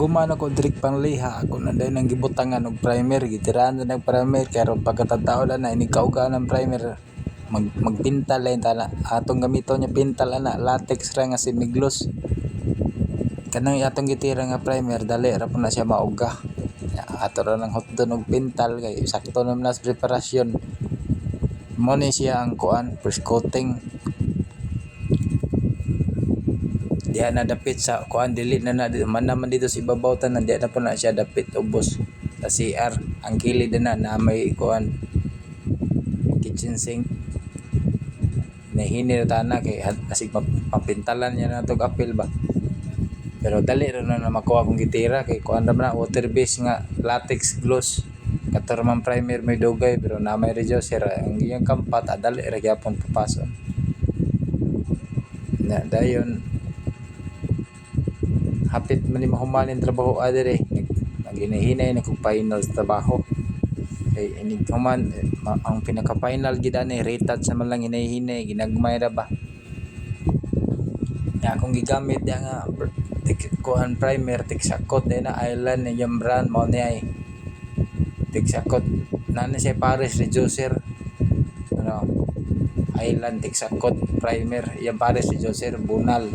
Gumana ko direk pangliha ako na dahil nang gibutangan og primer gitiraan na ng primer kaya pagkatao na ini kauga ng primer magpintal lang tala atong gamito niya pintal ana latex ra nga semigloss kanang atong gitira nga primer dali ra po na siya mauga ato ra nang hotdon og pintal kay sakto naman nas preparasyon mo ni siya ang kuan first coating. Diya na dapit sa kuan dili na man naman dito sa ibabaw tanan diya na po na siya dapit ubos sa CR ang kilid na may kuan kitchen sink nahinir tana kay asig mapintalan niya na tog apil ba pero dali ra na makuha kung gitira kay kuan ra na water based nga latex gloss kato man primer may dugay pero na may reducer ang iyang kampat dali ra gyapon papason na dayon hapit man ni mahumanin trabaho adere naginahinay na kog final sa trabaho kay ini human ang pinaka final gid ani rated sa man lang hinahinay ginagmay ra ba ya akong gigamit ya nga kuan primer tiksakot na island na yung brand mo ni ay tiksakot na siya Paris reducer ano island tiksakot primer yung Paris reducer bunal